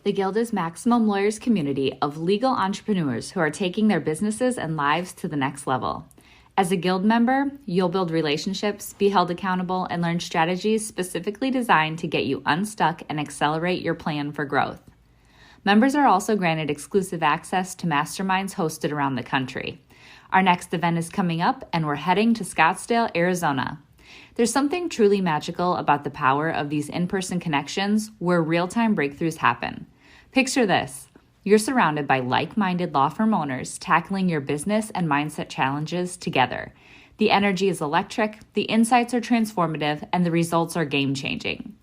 The Guild is Maximum Lawyers' community of legal entrepreneurs who are taking their businesses and lives to the next level. As a Guild member, you'll build relationships, be held accountable, and learn strategies specifically designed to get you unstuck and accelerate your plan for growth. Members are also granted exclusive access to masterminds hosted around the country. Our next event is coming up, and we're heading to Scottsdale, Arizona. There's something truly magical about the power of these in-person connections where real-time breakthroughs happen. Picture this. You're surrounded by like-minded law firm owners tackling your business and mindset challenges together. The energy is electric, the insights are transformative, and the results are game-changing.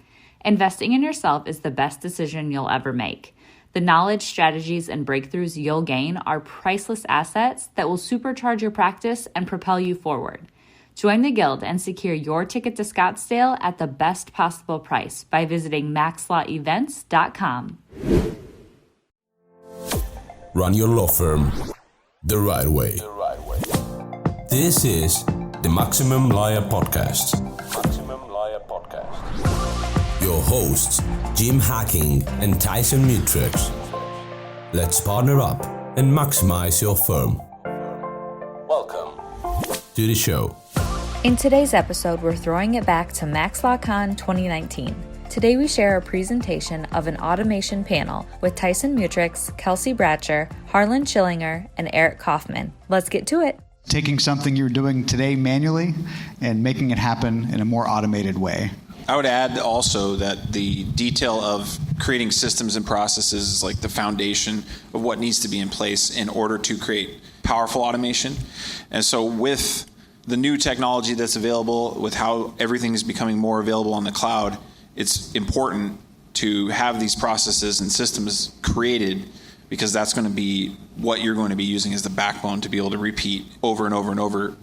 Investing in yourself is the best decision you'll ever make. The knowledge, strategies, and breakthroughs you'll gain are priceless assets that will supercharge your practice and propel you forward. Join the Guild and secure your ticket to Scottsdale at the best possible price by visiting MaxLawEvents.com. Run your law firm the right way. This is the Maximum Lawyer Podcast. Your hosts, Jim Hacking and Tyson Mutrux. Let's partner up and maximize your firm. Welcome to the show. In today's episode, we're throwing it back to MaxLawCon 2019. Today we share a presentation of an automation panel with Tyson Mutrux, Kelsey, Harlan Schillinger, and Eric Coffman. Let's get to it. Taking something you're doing today manually and making it happen in a more automated way. I would add also that the detail of creating systems and processes is like the foundation of what needs to be in place in order to create powerful automation. And so with the new technology that's available, with how everything is becoming more available on the cloud, it's important to have these processes and systems created because that's going to be what you're going to be using as the backbone to be able to repeat over and over and over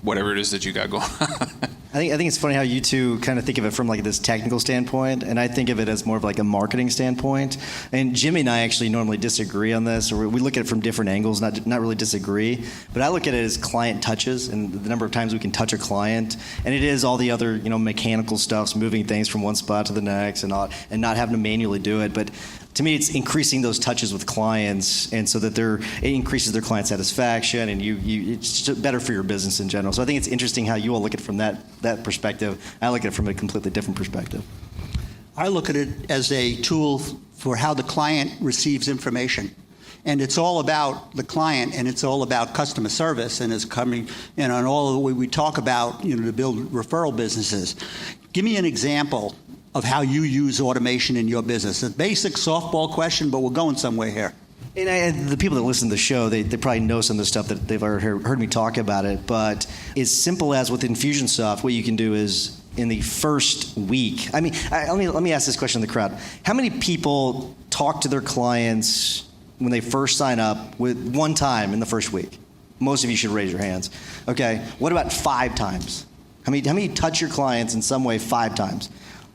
whatever it is that you got going on. I think it's funny how you two kind of think of it from like this technical standpoint, and I think of it as more of like a marketing standpoint. And Jimmy and I actually normally disagree on this, or we look at it from different angles, not really disagree. But I look at it as client touches and the number of times we can touch a client, and it is all the other mechanical stuff, moving things from one spot to the next, and not having to manually do it. But to me, it's increasing those touches with clients, and so that it increases their client satisfaction, and it's just better for your business in general. So I think it's interesting how you all look at it from that perspective. I look at it from a completely different perspective. I look at it as a tool for how the client receives information. And it's all about the client, and it's all about customer service, and it's coming in on all the way we talk about, to build referral businesses. Give me an example of how you use automation in your business. A basic softball question, but we're going somewhere here. And the people that listen to the show, they probably know some of the stuff that they've already heard me talk about it. But as simple as with Infusionsoft, what you can do is in the first week. Let me ask this question to the crowd. How many people talk to their clients when they first sign up with one time in the first week? Most of you should raise your hands. Okay. What about 5 times? How many touch your clients in some way 5 times?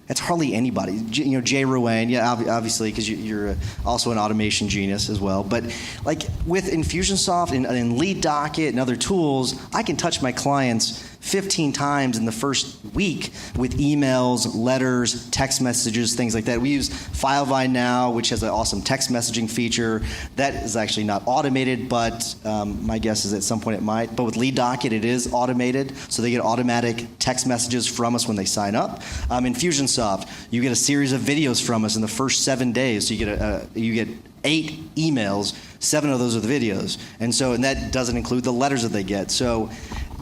That's hardly anybody. Jay Ruane, yeah, obviously, because you're also an automation genius as well. But like with Infusionsoft and Lead Docket and other tools, I can touch my clients 15 times in the first week with emails, letters, text messages, things like that. We use FileVine now, which has an awesome text messaging feature. That is actually not automated, but my guess is at some point it might. But with Lead Docket, it is automated, so they get automatic text messages from us when they sign up. Infusionsoft, you get a series of videos from us in the first 7 days. So you get 8 emails, 7 of those are the videos. And that doesn't include the letters that they get. So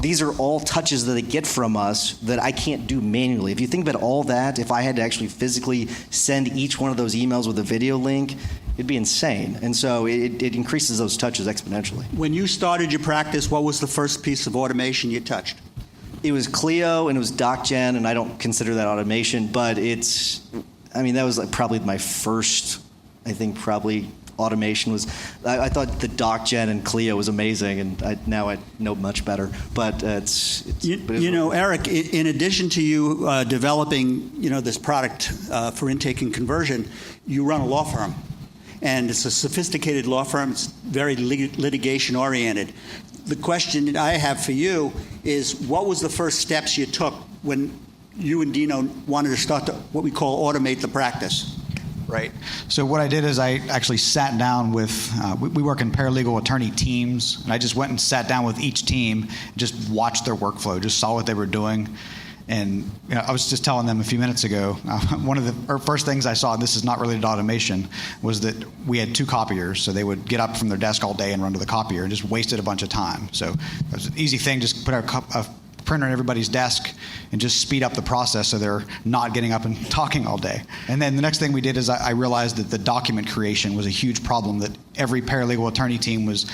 these are all touches that they get from us that I can't do manually. If you think about all that, if I had to actually physically send each one of those emails with a video link, it'd be insane. And so it increases those touches exponentially. When you started your practice, what was the first piece of automation you touched? It was Clio and it was DocGen, and I don't consider that automation, but that was probably my first, automation was. I thought the DocGen and Clio was amazing, and now I know much better. But Eric, in addition to you developing, this product for intake and conversion, you run a law firm, and it's a sophisticated law firm. It's very litigation oriented. The question that I have for you is, what was the first steps you took when you and Dino wanted to start to what we call automate the practice? Right. So what I did is I actually sat down with, we work in paralegal attorney teams, and I just went and sat down with each team, and just watched their workflow, just saw what they were doing. And I was just telling them a few minutes ago, one of the first things I saw, and this is not related to automation, was that we had 2 copiers. So they would get up from their desk all day and run to the copier and just wasted a bunch of time. So it was an easy thing, just put a printer in everybody's desk and just speed up the process so they're not getting up and talking all day. And then the next thing we did is I realized that the document creation was a huge problem, that every paralegal attorney team was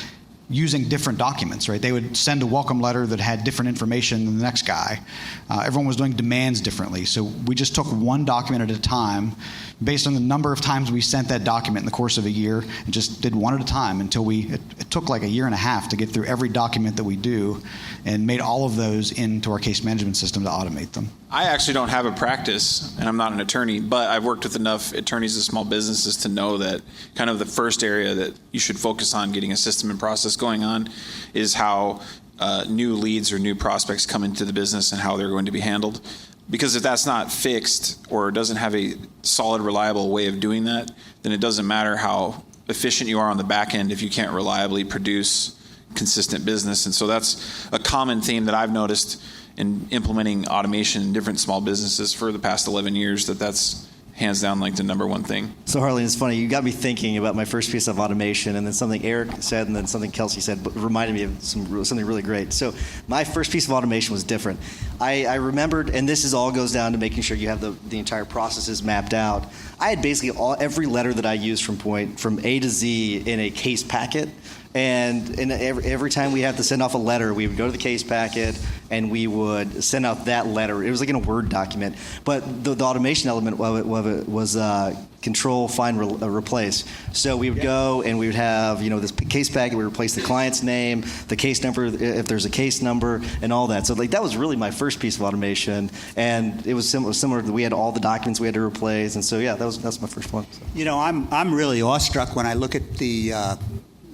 using different documents, right? They would send a welcome letter that had different information than the next guy. Everyone was doing demands differently. So we just took one document at a time based on the number of times we sent that document in the course of a year, and just did one at a time until it took like a year and a half to get through every document that we do, and made all of those into our case management system to automate them. I actually don't have a practice, and I'm not an attorney, but I've worked with enough attorneys of small businesses to know that kind of the first area that you should focus on getting a system and process going on is how new leads or new prospects come into the business and how they're going to be handled. Because if that's not fixed or doesn't have a solid, reliable way of doing that, then it doesn't matter how efficient you are on the back end if you can't reliably produce consistent business. And so that's a common theme that I've noticed in implementing automation in different small businesses for the past 11 years, that's hands down like the number one thing. So Harlan, it's funny, you got me thinking about my first piece of automation, and then something Eric said, and then something Kelsey said, but reminded me of something really great. So my first piece of automation was different. I remembered, and this all goes down to making sure you have the entire processes mapped out. I had basically every letter that I used from A to Z in a case packet. And every time we had to send off a letter, we would go to the case packet and we would send out that letter. It was like in a Word document. But the automation element of it was control, find, replace. So we would go and we would have this case packet. We would replace the client's name, the case number, if there's a case number, and all that. So that was really my first piece of automation. And it was similar. We had all the documents we had to replace. And so that's my first one. So. I'm really awestruck when I look at the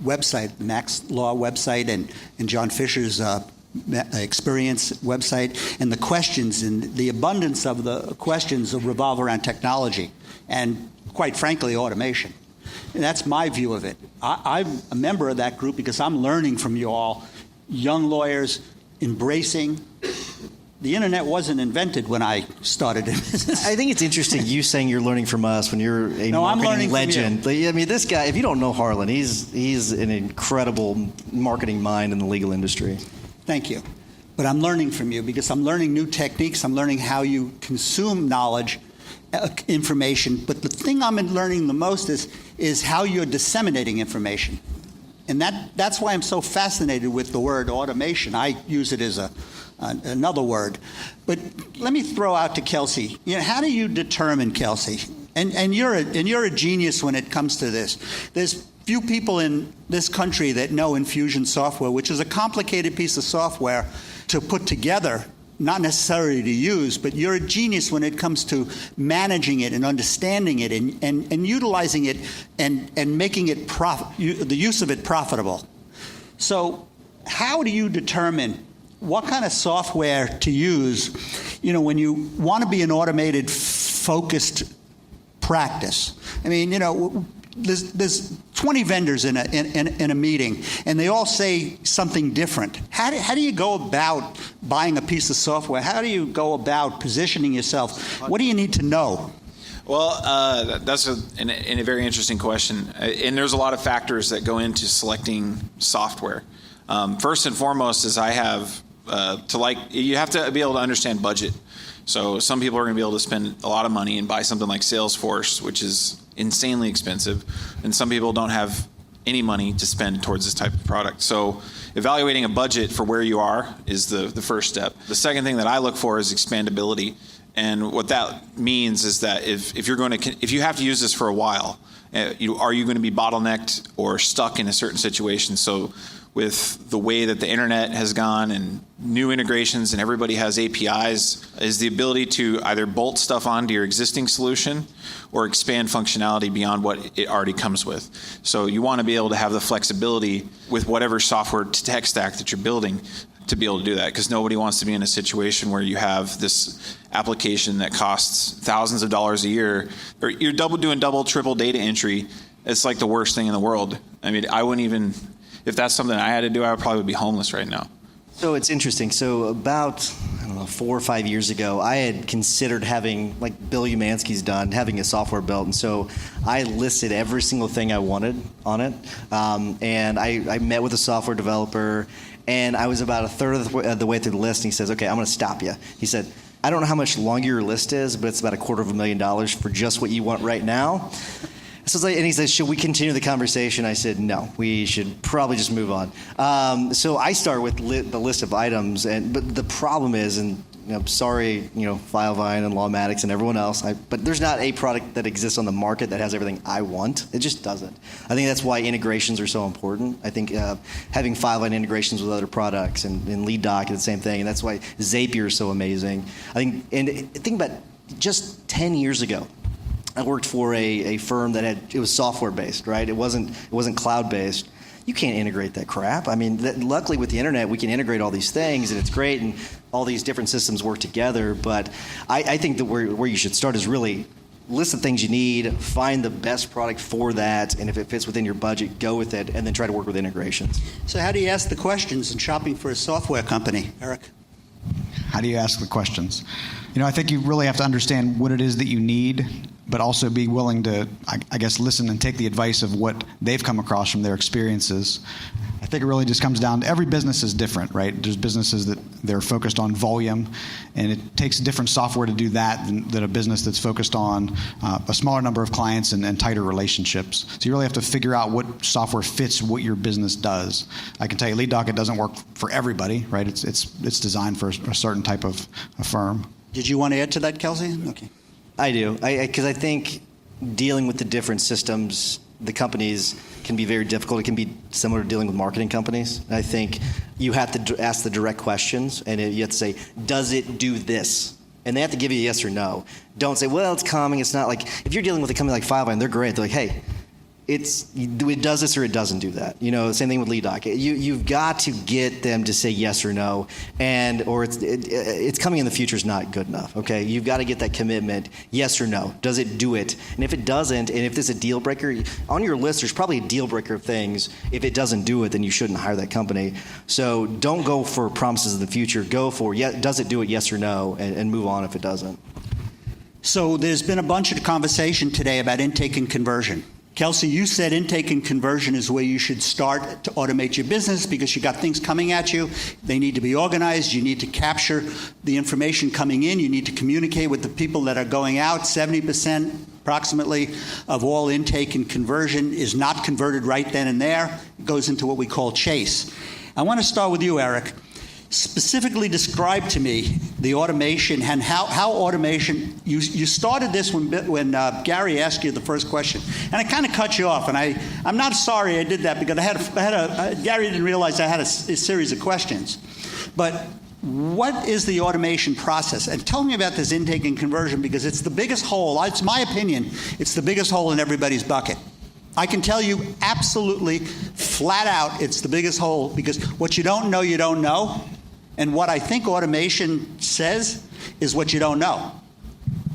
website, the Max Law website, and John Fisher's experience website, and the questions and the abundance of the questions that revolve around technology and, quite frankly, automation. And that's my view of it. I'm a member of that group because I'm learning from you all, young lawyers, embracing. The internet wasn't invented when I started in business. I think it's interesting you saying you're learning from us when you're a marketing legend. I mean, this guy, if you don't know Harlan, he's an incredible marketing mind in the legal industry. Thank you. But I'm learning from you because I'm learning new techniques. I'm learning how you consume knowledge, information. But the thing I'm learning the most is how you're disseminating information. And that's why I'm so fascinated with the word automation. I use it as another word. But let me throw out to Kelsey. How do you determine, Kelsey? And you're a genius when it comes to this. There's few people in this country that know Infusion software, which is a complicated piece of software to put together, not necessarily to use, but you're a genius when it comes to managing it and understanding it and utilizing it and making it the use of it profitable. So how do you determine what kind of software to use, when you want to be an automated, focused practice? I mean, there's 20 vendors in a meeting, and they all say something different. How do you go about buying a piece of software? How do you go about positioning yourself? What do you need to know? Well, that's a very interesting question, and there's a lot of factors that go into selecting software. First and foremost is you have to be able to understand budget. So some people are going to be able to spend a lot of money and buy something like Salesforce, which is insanely expensive, and some people don't have any money to spend towards this type of product. So evaluating a budget for where you are is the first step. The second thing that I look for is expandability, and what that means is that if you have to use this for a while, are you going to be bottlenecked or stuck in a certain situation? So with the way that the internet has gone and new integrations and everybody has APIs, is the ability to either bolt stuff onto your existing solution or expand functionality beyond what it already comes with. So you want to be able to have the flexibility with whatever software tech stack that you're building to be able to do that, because nobody wants to be in a situation where you have this application that costs thousands of dollars a year, or you're doing double, triple data entry. It's like the worst thing in the world. I mean, I wouldn't even, if that's something I had to do, I would probably be homeless right now. So it's interesting. So about, 4 or 5 years ago, I had considered having, like Bill Umansky's done, having a software built. And so I listed every single thing I wanted on it. And I met with a software developer, and I was about a third of the way through the list, and he says, okay, I'm going to stop you. He said, I don't know how much longer your list is, but it's about $250,000 for just what you want right now. So and he says, should we continue the conversation? I said, no, we should probably just move on. So I start with the list of items, but the problem is, and sorry, Filevine and Lawmatics and everyone else, but there's not a product that exists on the market that has everything I want. It just doesn't. I think that's why integrations are so important. I think having Filevine integrations with other products and LeadDoc is the same thing, and that's why Zapier is so amazing. Think about just 10 years ago. I worked for a firm that it was software based, right? It wasn't cloud based. You can't integrate that crap. I mean, luckily with the internet, we can integrate all these things, and it's great, and all these different systems work together. But I think that where you should start is really list the things you need, find the best product for that, and if it fits within your budget, go with it, and then try to work with integrations. So how do you ask the questions in shopping for a software company, Eric? How do you ask the questions? I think you really have to understand what it is that you need, but also be willing to, I guess, listen and take the advice of what they've come across from their experiences. I think it really just comes down to every business is different, right? There's businesses that they're focused on volume, and it takes different software to do that than a business that's focused on a smaller number of clients and tighter relationships. So you really have to figure out what software fits what your business does. I can tell you, LeadDoc, it doesn't work for everybody, right? It's designed for a certain type of a firm. Did you want to add to that, Kelsey? Okay. I do, because I think dealing with the different systems, the companies can be very difficult. It can be similar to dealing with marketing companies. I think you have to ask the direct questions, and you have to say, does it do this? And they have to give you a yes or no. Don't say, well, it's coming. It's not. Like, if you're dealing with a company like Filevine, they're great. They're like, hey, it does this or it doesn't do that. Same thing with LeadDoc. You've got to get them to say yes or no, or it's coming in the future is not good enough. Okay, you've got to get that commitment, yes or no. Does it do it? And if it doesn't, and if there's a deal breaker on your list, there's probably a deal breaker of things. If it doesn't do it, then you shouldn't hire that company. So don't go for promises of the future. Go for does it do it, yes or no, and move on if it doesn't. So there's been a bunch of conversation today about intake and conversion. Kelsey, you said intake and conversion is where you should start to automate your business because you got things coming at you. They need to be organized. You need to capture the information coming in. You need to communicate with the people that are going out. 70% approximately of all intake and conversion is not converted right then and there. It goes into what we call chase. I want to start with you, Eric. Specifically describe to me the automation and how automation, you started this when Gary asked you the first question, and I kind of cut you off, and I'm not sorry I did that because Gary didn't realize I had a series of questions. But what is the automation process? And tell me about this intake and conversion, because it's the biggest hole, it's my opinion, it's the biggest hole in everybody's bucket. I can tell you absolutely, flat out, it's the biggest hole, because what you don't know, you don't know. And what I think automation says is what you don't know.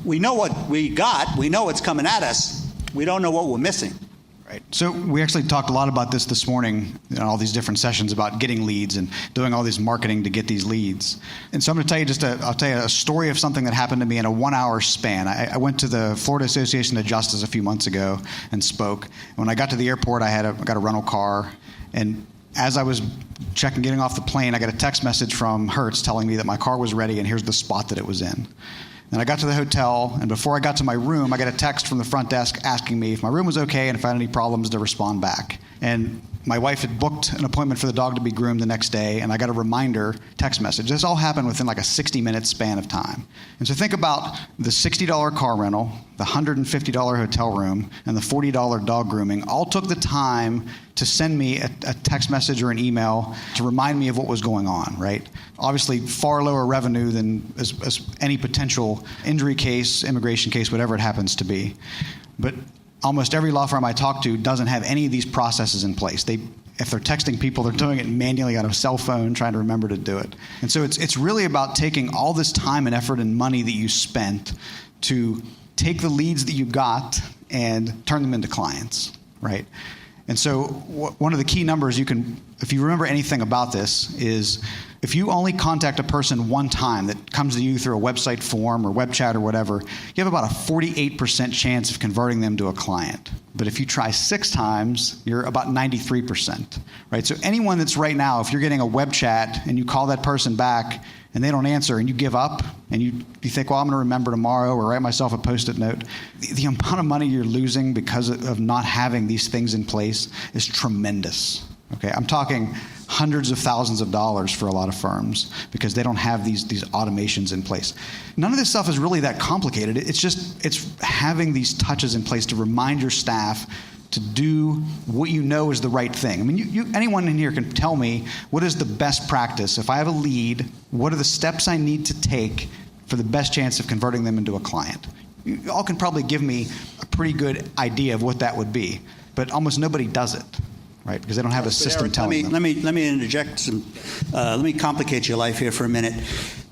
We know what we got. We know what's coming at us. We don't know what we're missing. Right. So we actually talked a lot about this morning in all these different sessions about getting leads and doing all this marketing to get these leads. And so I'm going to tell you I'll tell you a story of something that happened to me in a 1 hour span. I went to the Florida Association of Justice a few months ago and spoke. And when I got to the airport, I got a rental car, and as I was getting off the plane, I got a text message from Hertz telling me that my car was ready and here's the spot that it was in. Then I got to the hotel, and before I got to my room, I got a text from the front desk asking me if my room was okay and if I had any problems to respond back. And my wife had booked an appointment for the dog to be groomed the next day, and I got a reminder text message. This all happened within like a 60-minute span of time. And so think about the $60 car rental, the $150 hotel room, and the $40 dog grooming all took the time to send me a text message or an email to remind me of what was going on, right? Obviously, far lower revenue than as any potential injury case, immigration case, whatever it happens to be. But almost every law firm I talk to doesn't have any of these processes in place. If they're texting people, they're doing it manually on a cell phone, trying to remember to do it. And so it's really about taking all this time and effort and money that you spent to take the leads that you got and turn them into clients, right? And so one of the key numbers if you remember anything about this, is if you only contact a person one time that comes to you through a website form or web chat or whatever, you have about a 48% chance of converting them to a client. But if you try 6 times, you're about 93%, right? So anyone that's right now, if you're getting a web chat and you call that person back and they don't answer and you give up and you think, well, I'm going to remember tomorrow or write myself a Post-it note, the amount of money you're losing because of not having these things in place is tremendous. Okay, I'm talking hundreds of thousands of dollars for a lot of firms because they don't have these automations in place. None of this stuff is really that complicated. It's having these touches in place to remind your staff to do what you know is the right thing. I mean, anyone in here can tell me what is the best practice. If I have a lead, what are the steps I need to take for the best chance of converting them into a client? You all can probably give me a pretty good idea of what that would be, but almost nobody does it. Right, because they don't have a system Eric, telling them. Let me interject some. Let me complicate your life here for a minute.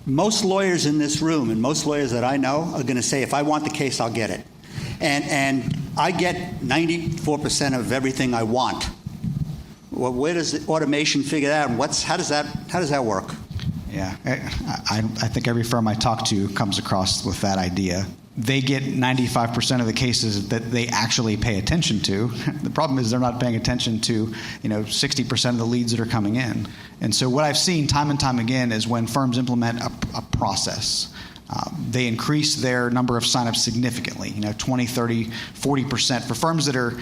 Most lawyers in this room and most lawyers that I know are going to say, if I want the case, I'll get it. And I get 94% of everything I want. Well, where does the automation figure that out? How does that work? Yeah, I think every firm I talk to comes across with that idea. They get 95% of the cases that they actually pay attention to. The problem is they're not paying attention to 60% of the leads that are coming in. And so what I've seen time and time again is when firms implement a process, they increase their number of signups significantly, 20, 30, 40%. For firms that are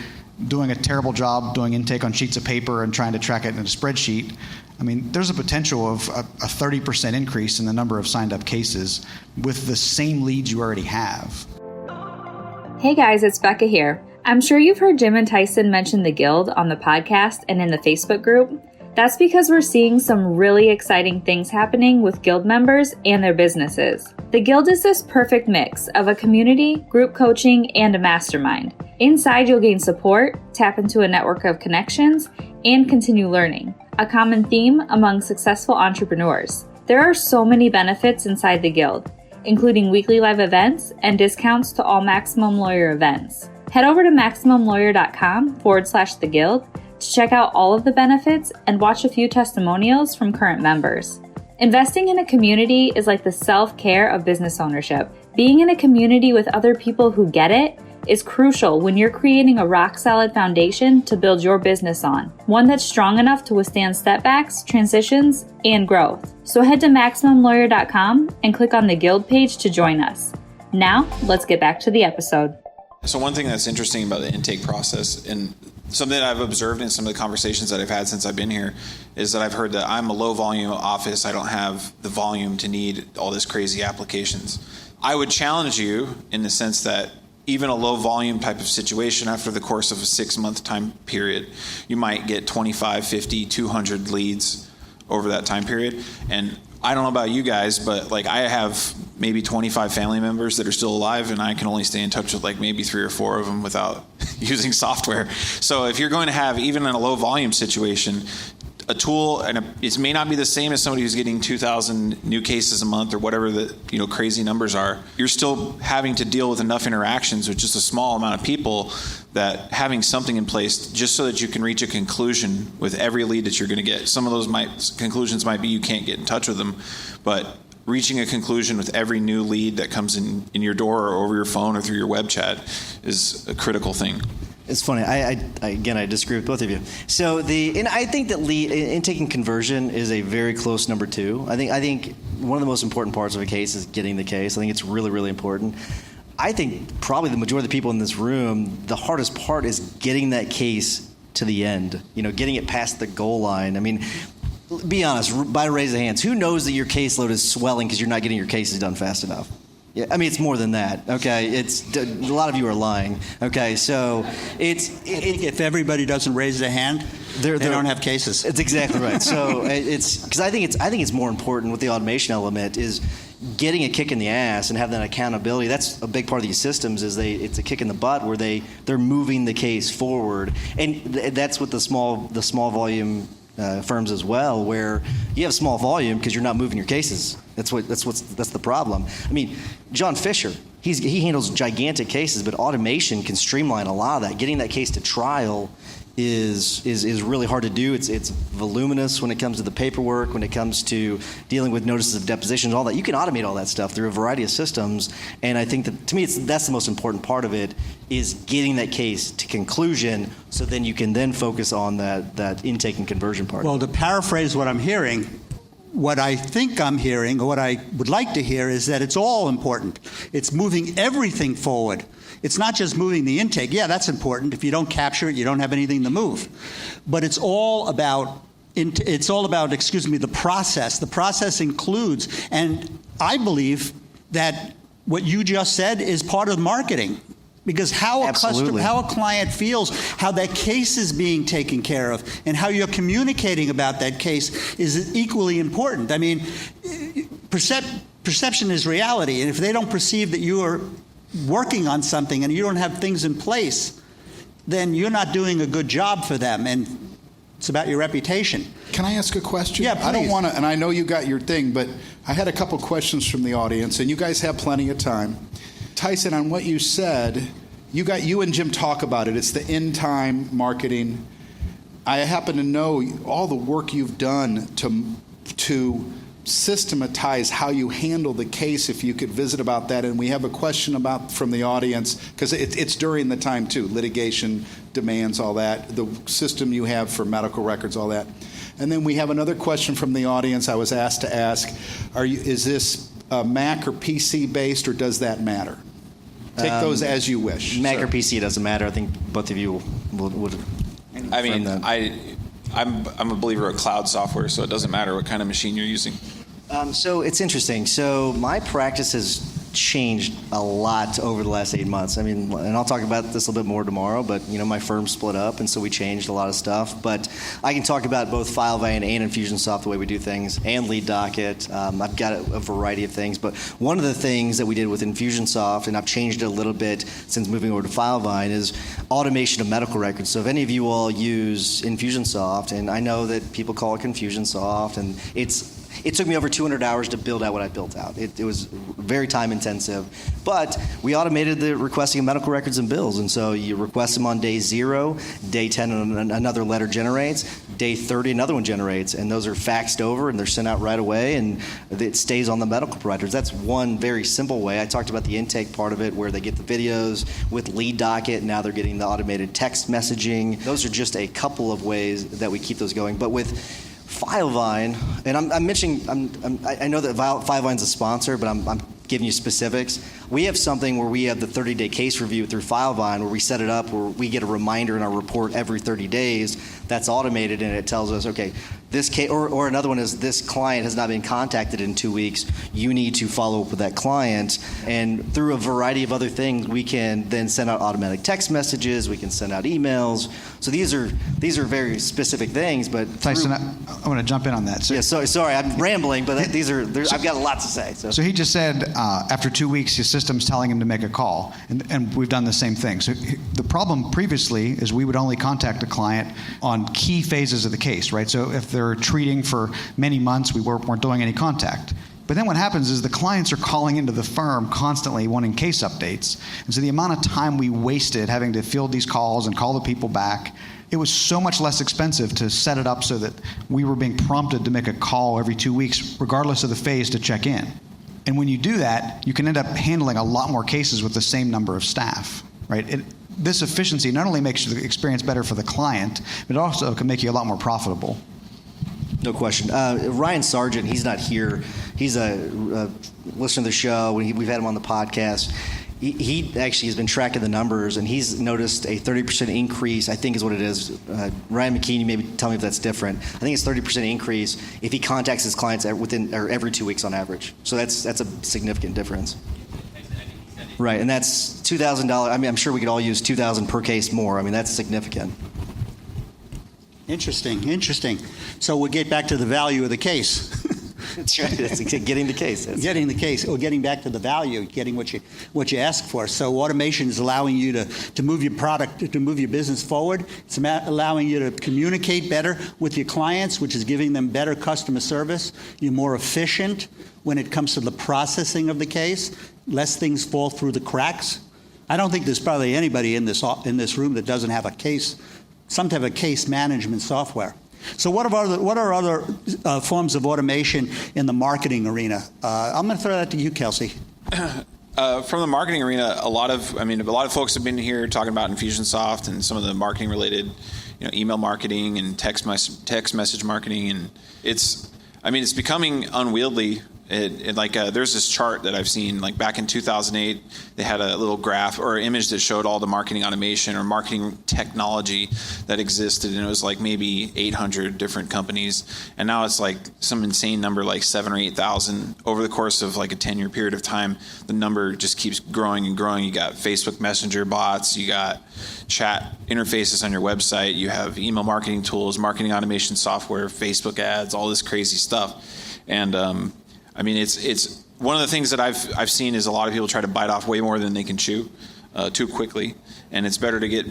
doing a terrible job doing intake on sheets of paper and trying to track it in a spreadsheet, I mean, there's a potential of a 30% increase in the number of signed up cases with the same leads you already have. Hey guys, it's Becca here. I'm sure you've heard Jim and Tyson mention the Guild on the podcast and in the Facebook group. That's because we're seeing some really exciting things happening with Guild members and their businesses. The Guild is this perfect mix of a community, group coaching, and a mastermind. Inside, you'll gain support, tap into a network of connections, and continue learning. A common theme among successful entrepreneurs. There are so many benefits inside the Guild, including weekly live events and discounts to all Maximum Lawyer events. Head over to MaximumLawyer.com/the Guild to check out all of the benefits and watch a few testimonials from current members. Investing in a community is like the self-care of business ownership. Being in a community with other people who get it is crucial when you're creating a rock-solid foundation to build your business on, one that's strong enough to withstand setbacks, transitions, and growth. So head to MaximumLawyer.com and click on the Guild page to join us. Now, let's get back to the episode. So one thing that's interesting about the intake process, and something that I've observed in some of the conversations that I've had since I've been here, is that I've heard that I'm a low-volume office. I don't have the volume to need all this crazy applications. I would challenge you in the sense that even a low volume type of situation, after the course of a 6-month time period, you might get 25, 50, 200 leads over that time period. And I don't know about you guys, but I have maybe 25 family members that are still alive, and I can only stay in touch with maybe 3 or 4 of them without using software. So if you're going to have, even in a low volume situation, a tool, and it may not be the same as somebody who's getting 2,000 new cases a month or whatever the crazy numbers are. You're still having to deal with enough interactions with just a small amount of people that having something in place just so that you can reach a conclusion with every lead that you're going to get. Some of those conclusions might be you can't get in touch with them, but reaching a conclusion with every new lead that comes in your door or over your phone or through your web chat is a critical thing. It's funny. I disagree with both of you. So I think that lead intake and conversion is a very close number 2. I think one of the most important parts of a case is getting the case. I think it's really, really important. I think probably the majority of the people in this room, the hardest part is getting that case to the end. Getting it past the goal line. I mean, be honest. By raise of hands, who knows that your caseload is swelling because you're not getting your cases done fast enough? Yeah, I mean, it's more than that, okay? It's a lot of you are lying, okay? So I think if everybody doesn't raise their hand, they don't have cases. It's exactly right. So it's because I think it's more important with the automation element is getting a kick in the ass and having that accountability, that's a big part of these systems. It's a kick in the butt where they're moving the case forward, and that's with the small volume firms as well, where you have small volume because you're not moving your cases. That's the problem. I mean, John Fisher, he handles gigantic cases, but automation can streamline a lot of that. Getting that case to trial is really hard to do. It's voluminous when it comes to the paperwork, when it comes to dealing with notices of depositions, all that. You can automate all that stuff through a variety of systems, and I think that, to me, that's the most important part of it, is getting that case to conclusion, so then you can then focus on that intake and conversion part. Well, to paraphrase what I'm hearing, what I think I'm hearing, or what I would like to hear, is that it's all important. It's moving everything forward. It's not just moving the intake. Yeah, that's important. If you don't capture it, you don't have anything to move. But it's all about the process. The process includes, and I believe that what you just said is part of marketing. Because how a client feels, how that case is being taken care of, and how you're communicating about that case is equally important. I mean, perception is reality, and if they don't perceive that you are working on something and you don't have things in place, then you're not doing a good job for them, and it's about your reputation. Can I ask a question? Yeah, please. I don't want to, and I know you got your thing, but I had a couple questions from the audience, and you guys have plenty of time. Tyson, on what you said, you and Jim talk about it. It's the in-time marketing. I happen to know all the work you've done to systematize how you handle the case. If you could visit about that. And we have a question from the audience, because it's during the time too, litigation demands, all that, the system you have for medical records, all that. And then we have another question from the audience I was asked to ask. Is this Mac or PC based, or does that matter? Take those as you wish. Mac or PC, doesn't matter. I think both of you would. I mean, I'm a believer of cloud software, so it doesn't matter what kind of machine you're using. So it's interesting. So my practice has changed a lot over the last 8 months. I mean, and I'll talk about this a little bit more tomorrow, but my firm split up, and so we changed a lot of stuff. But I can talk about both FileVine and Infusionsoft, the way we do things, and Lead Docket. I've got a variety of things, but one of the things that we did with Infusionsoft, and I've changed it a little bit since moving over to FileVine, is automation of medical records. So if any of you all use Infusionsoft, and I know that people call it Confusionsoft, and it took me over 200 hours to build out what I built out. It was very time intensive, but we automated the requesting of medical records and bills. And so you request them on day 0, day 10 another letter generates, day 30 another one generates, and those are faxed over and they're sent out right away, and it stays on the medical providers. That's one very simple way. I talked about the intake part of it, where they get the videos with Lead Docket. Now they're getting the automated text messaging. Those are just a couple of ways that we keep those going. But with FileVine, and I'm mentioning, I know that FileVine's a sponsor, but I'm giving you specifics. We have something where we have the 30-day case review through FileVine, where we set it up where we get a reminder in our report every 30 days. That's automated, and it tells us, okay, this case, or another one is, this client has not been contacted in 2 weeks. You need to follow up with that client. And through a variety of other things, we can then send out automatic text messages. We can send out emails. So these are very specific things. But Tyson, I want to jump in on that. So, sorry, I'm rambling, but I've got a lot to say. So he just said after 2 weeks, his system's telling him to make a call, and we've done the same thing. So the problem previously is we would only contact a client on key phases of the case, right? So if they're treating for many months, we weren't doing any contact. But then what happens is the clients are calling into the firm constantly wanting case updates. And so the amount of time we wasted having to field these calls and call the people back, it was so much less expensive to set it up so that we were being prompted to make a call every 2 weeks, regardless of the phase, to check in. And when you do that, you can end up handling a lot more cases with the same number of staff, right? This efficiency not only makes the experience better for the client, but it also can make you a lot more profitable. No question. Ryan Sargent, he's not here. He's a listener to the show. We've had him on the podcast. He actually has been tracking the numbers, and he's noticed a 30% increase, I think is what it is. Ryan McKean, you maybe tell me if that's different. I think it's 30% increase if he contacts his clients every 2 weeks on average. So that's a significant difference. Right, and that's $2,000. I mean, I'm sure we could all use $2,000 per case more. I mean, that's significant. Interesting. So we'll get back to the value of the case. That's right. That's getting the case. Getting the case, or getting back to the value, getting what you ask for. So automation is allowing you to move your product, to move your business forward. It's allowing you to communicate better with your clients, which is giving them better customer service. You're more efficient when it comes to the processing of the case. Less things fall through the cracks. I don't think there's probably anybody in this room that doesn't have some type of case management software. So what are other forms of automation in the marketing arena? I'm going to throw that to you, Kelsey. From the marketing arena, a lot of folks have been here talking about Infusionsoft and some of the marketing related, email marketing and text message marketing, and it's becoming unwieldy. There's this chart that I've seen, like back in 2008, they had a little graph or image that showed all the marketing automation or marketing technology that existed, and it was like maybe 800 different companies, and now it's like some insane number, like 7,000 or 8,000 over the course of like a 10-year period of time. The number just keeps growing and growing. You got Facebook Messenger bots, you got chat interfaces on your website, you have email marketing tools, marketing automation software, Facebook ads, all this crazy stuff, and it's one of the things that I've seen is a lot of people try to bite off way more than they can chew too quickly, and it's better to get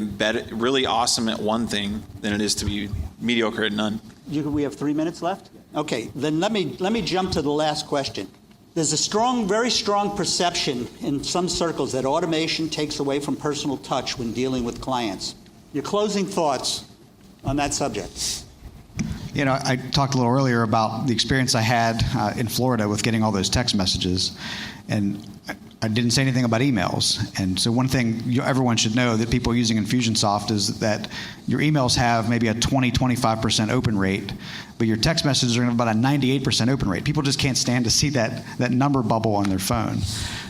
really awesome at one thing than it is to be mediocre at none. We have 3 minutes left? Okay, then let me jump to the last question. There's a very strong perception in some circles that automation takes away from personal touch when dealing with clients. Your closing thoughts on that subject? I talked a little earlier about the experience I had in Florida with getting all those text messages, and I didn't say anything about emails. And so one thing everyone should know that people using Infusionsoft is that your emails have maybe a 20-25% open rate, but your text messages are about a 98% open rate. People just can't stand to see that number bubble on their phone.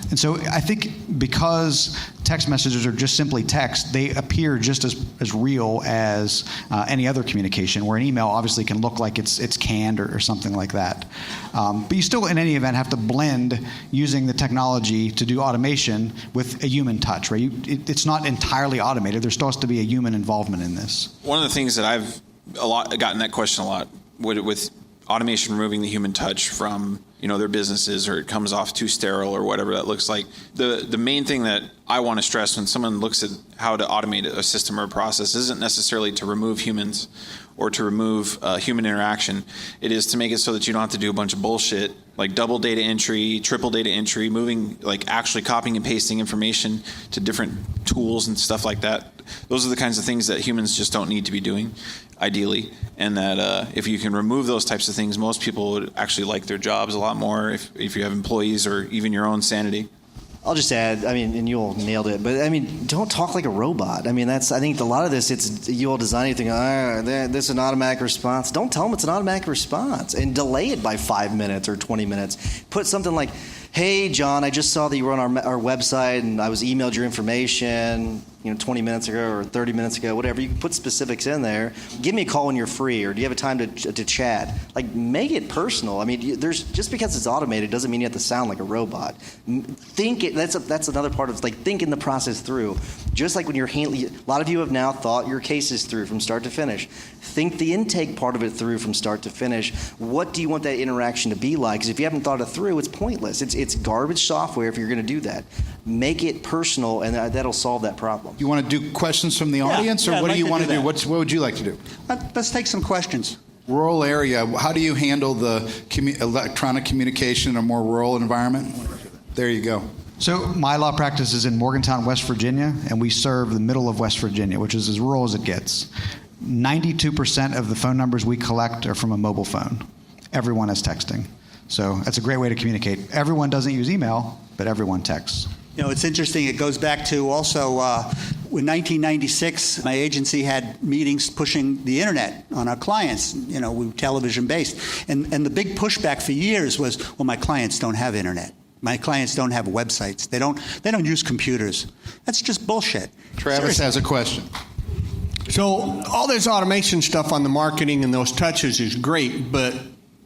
And so I think because text messages are just simply text, they appear just as real as any other communication, where an email obviously can look like it's canned or something like that. But you still, in any event, have to blend using the technology to do automation with a human touch, right? It's not entirely automated. There still has to be a human involvement in this. One of the things that I've gotten that question a lot with automation removing the human touch from their businesses, or it comes off too sterile or whatever that looks like. The main thing that I want to stress when someone looks at how to automate a system or a process isn't necessarily to remove humans or to remove human interaction. It is to make it so that you don't have to do a bunch of bullshit like double data entry, triple data entry, moving, like actually copying and pasting information to different tools and stuff like that. Those are the kinds of things that humans just don't need to be doing, ideally. And that if you can remove those types of things, most people would actually like their jobs a lot more if you have employees or even your own sanity. I'll just add, and you all nailed it, but don't talk like a robot. I think a lot of this, you all design anything, this is an automatic response. Don't tell them it's an automatic response and delay it by 5 minutes or 20 minutes. Put something like, hey, John, I just saw that you were on our website and I was emailed your information 20 minutes ago or 30 minutes ago, whatever. You can put specifics in there. Give me a call when you're free, or do you have a time to chat? Like, make it personal. Just because it's automated doesn't mean you have to sound like a robot. That's another part of thinking the process through. Just like when you're handling, a lot of you have now thought your cases through from start to finish. Think the intake part of it through from start to finish. What do you want that interaction to be like? Because if you haven't thought it through, it's pointless. It's garbage software if you're going to do that. Make it personal, and that'll solve that problem. You want to do questions from the audience, or what do you want to do? What would you like to do? Let's take some questions. Rural area, how do you handle the electronic communication in a more rural environment? There you go. So my law practice is in Morgantown, West Virginia, and we serve the middle of West Virginia, which is as rural as it gets. 92% of the phone numbers we collect are from a mobile phone. Everyone is texting. So that's a great way to communicate. Everyone doesn't use email, but everyone texts. It's interesting. It goes back to also in 1996, my agency had meetings pushing the internet on our clients. We were television-based. And the big pushback for years was, well, my clients don't have internet. My clients don't have websites. They don't use computers. That's just bullshit. Travis has a question. So all this automation stuff on the marketing and those touches is great, but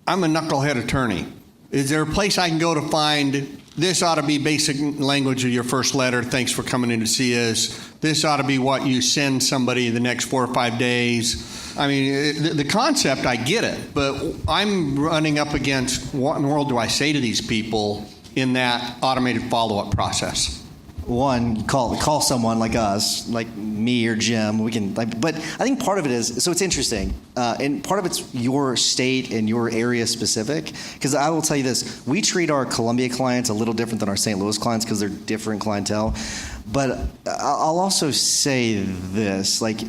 I'm a knucklehead attorney. Is there a place I can go to find this ought to be basic language of your first letter. Thanks for coming in to see us. This ought to be what you send somebody the next 4 or 5 days. I mean, the concept, I get it, but I'm running up against what in the world do I say to these people in that automated follow-up process? One, call someone like us, like me or Jim. We can, but I think part of it is, so it's interesting, and part of it's your state and your area specific. Because I will tell you this: we treat our Columbia clients a little different than our St. Louis clients because they're different clientele. But I'll also say this: like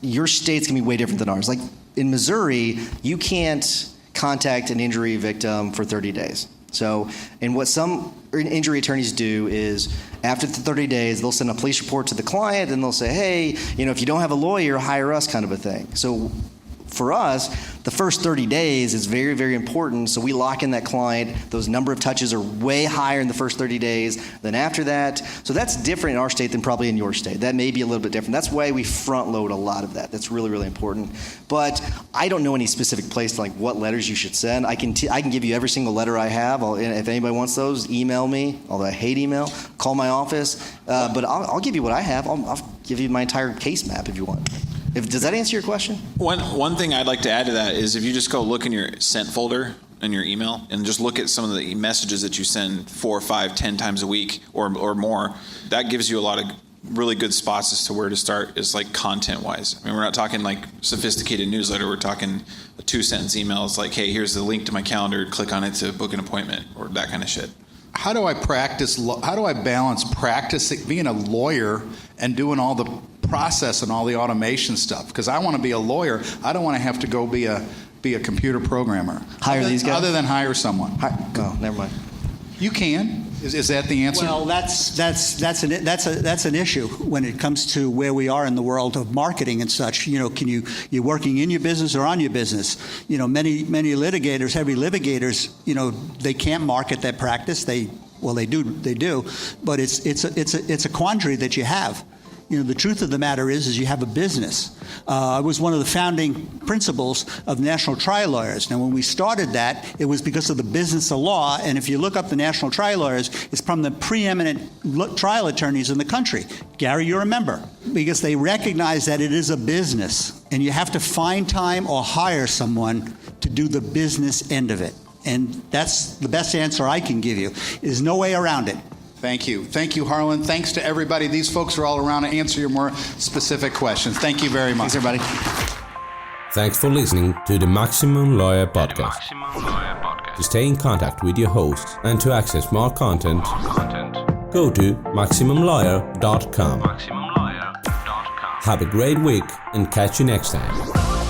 your state's gonna be way different than ours. Like in Missouri, you can't contact an injury victim for 30 days. So, and what some injury attorneys do is after the 30 days, they'll send a police report to the client and they'll say, hey, if you don't have a lawyer, hire us, kind of a thing. So for us, the first 30 days is very, very important. So we lock in that client. Those number of touches are way higher in the first 30 days than after that. So that's different in our state than probably in your state. That may be a little bit different. That's why we front load a lot of that. That's really, really important. But I don't know any specific place like what letters you should send. I can give you every single letter I have. If anybody wants those, email me. Although I hate email, call my office. But I'll give you what I have. I'll give you my entire case map if you want. Does that answer your question? One thing I'd like to add to that is if you just go look in your sent folder in your email and just look at some of the messages that you send 4, 5, 10 times a week or more, that gives you a lot of really good spots as to where to start is like content-wise. I mean, we're not talking like sophisticated newsletter. We're talking a 2-sentence email. It's like, hey, here's the link to my calendar. Click on it to book an appointment or that kind of shit. How do I balance practicing being a lawyer and doing all the process and all the automation stuff? Because I want to be a lawyer. I don't want to have to go be a computer programmer. Hire these guys? Other than hire someone. Oh, never mind. You can. Is that the answer? Well, that's an issue when it comes to where we are in the world of marketing and such. You're working in your business or on your business. Many litigators, heavy litigators, they can't market their practice. They do, but it's a quandary that you have. The truth of the matter is you have a business. I was one of the founding principles of National Trial Lawyers. Now, when we started that, it was because of the business of law. And if you look up the National Trial Lawyers, it's from the preeminent trial attorneys in the country. Gary, you're a member. Because they recognize that it is a business. And you have to find time or hire someone to do the business end of it. And that's the best answer I can give you. There's no way around it. Thank you. Thank you, Harlan. Thanks to everybody. These folks are all around to answer your more specific questions. Thank you very much. Thanks, everybody. Thanks for listening to the Maximum Lawyer Podcast. To stay in contact with your hosts and to access more content, go to MaximumLawyer.com. Have a great week and catch you next time.